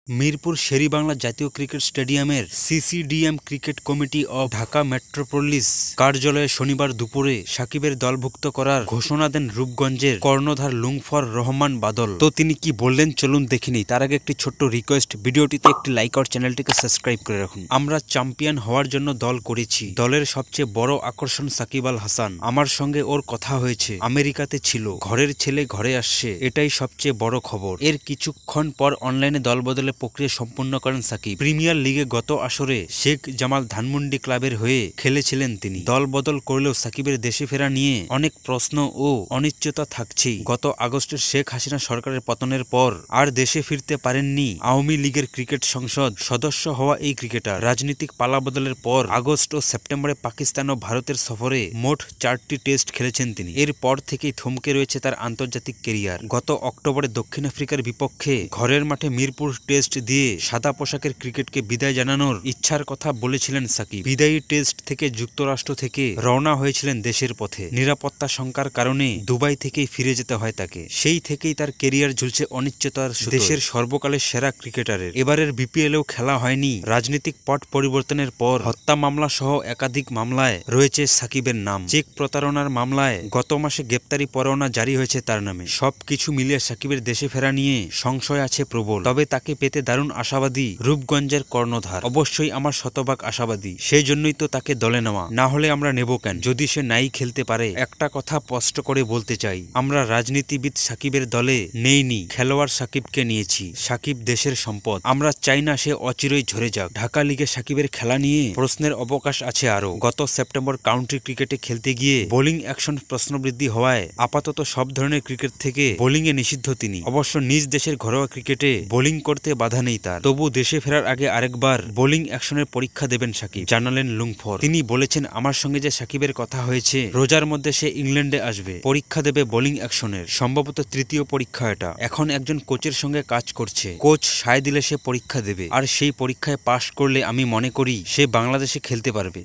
মিরপুর শেরেবাংলা জাতীয় ক্রিকেট স্টেডিয়ামের CCDM cricket committee of Dhaka metropolis কার্যালয়ে শনিবার দুপুরে সাকিবের দলভুক্ত করার ঘোষণা দেন রূপগঞ্জের কর্ণধার লুৎফর রহমান বাদল। তো তিনি কি বললেন চলুন দেখিনি। তার আগে একটি ছোট্ট রিকোয়েস্ট, ভিডিওটিতে একটি লাইক আর চ্যানেলটিকে সাবস্ক্রাইব করে রাখুন। আমরা চ্যাম্পিয়ন হওয়ার জন্য দল করেছি। দলের সবচেয়ে বড় আকর্ষণ সাকিব আল হাসান। আমার সঙ্গে ওর কথা হয়েছে, আমেরিকাতে ছিল। ঘরের ছেলে ঘরে আসছে, এটাই সবচেয়ে বড় খবর। এর কিছুক্ষণ পর অনলাইনে দল বদলে প্রক্রিয়া সম্পূর্ণ করেন সাকিব। প্রিমিয়ার লিগে গত আসরে শেখ জামাল ধানমন্ডি ক্লাবের হয়ে খেলেছিলেন তিনি। দল বদল করলেও সাকিবের দেশে ফেরা নিয়ে অনেক প্রশ্ন ও অনিশ্চয়তা থাকছেই। গত আগস্টের শেখ হাসিনা সরকারের পতনের পর আর দেশে ফিরতে পারেননি আওয়ামী লীগের ক্রিকেট সংসদ সদস্য হওয়া এই ক্রিকেটার। রাজনৈতিক পালাবদলের পর আগস্ট ও সেপ্টেম্বরে পাকিস্তান ও ভারতের সফরে মোট 4টি টেস্ট খেলেছেন তিনি। এরপর থেকেই থমকে রয়েছে তার আন্তর্জাতিক কেরিয়ার। গত অক্টোবরে দক্ষিণ আফ্রিকার বিপক্ষে ঘরের মাঠে মিরপুর টেস্ট দিয়ে সাদা পোশাকের ক্রিকেটকে বিদায় জানানোর ইচ্ছার কথা বলেছিলেন সাকিব। বিদায়ী টেস্ট থেকে যুক্তরাষ্ট্র থেকে রওনা হয়েছিলেন দেশের পথে। নিরাপত্তা শঙ্কার কারণে দুবাই থেকেই ফিরে যেতে হয় তাকে। সেই থেকেই তার কেরিয়ার ঝুলছে অনিশ্চয়তার সুতোয়। দেশের সর্বকালের সেরা ক্রিকেটারের এবারের বিপিএলেও খেলা হয়নি। রাজনৈতিক পট পরিবর্তনের পর হত্যা মামলা সহ একাধিক মামলায় রয়েছে সাকিবের নাম। চেক প্রতারণার মামলায় গত মাসে গ্রেপ্তারি পরোয়ানা জারি হয়েছে তার নামে। সবকিছু মিলিয়ে সাকিবের দেশে ফেরা নিয়ে সংশয় আছে প্রবল। তবে তাকে পেতে দারুণ আশাবাদী রূপগঞ্জের কর্ণধার। অবশ্যই আমার শতভাগ আশাবাদী, সেই জন্যই তো তাকে দলে নেওয়া। না হলে আমরা নেব কেন যদি সে নাই খেলতে পারে। একটা কথা স্পষ্ট করে বলতে চাই, আমরা রাজনীতিবিদ সাকিবের দলে নেইনি, খেলোয়াড় সাকিবকে নিয়েছি। সাকিব দেশের সম্পদ। আমরা চাই না সে অচিরেই ঝরে যাক। ঢাকা লিগে সাকিবের খেলা নিয়ে প্রশ্নের অবকাশ আছে আরো। গত সেপ্টেম্বর কাউন্টি ক্রিকেটে খেলতে গিয়ে বোলিং অ্যাকশন প্রশ্নবৃদ্ধি হওয়ায় আপাতত সব ধরনের ক্রিকেট থেকে বোলিংয়ে নিষিদ্ধ তিনি। অবশ্য নিজ দেশের ঘরোয়া ক্রিকেটে বোলিং করতে বাধা নেই তার। তবু দেশে ফেরার আগে আরেকবার বোলিং অ্যাকশনের পরীক্ষা দেবেন সাকিব, জানালেন লুৎফর। তিনি বলেছেন, আমার সঙ্গে যে সাকিবের কথা হয়েছে, রোজার মধ্যে সে ইংল্যান্ডে আসবে, পরীক্ষা দেবে বোলিং অ্যাকশনের। সম্ভবত তৃতীয় পরীক্ষা এটা। এখন একজন কোচের সঙ্গে কাজ করছে। কোচ সায় দিলে সে পরীক্ষা দেবে, আর সেই পরীক্ষায় পাশ করলে আমি মনে করি সে বাংলাদেশে খেলতে পারবে।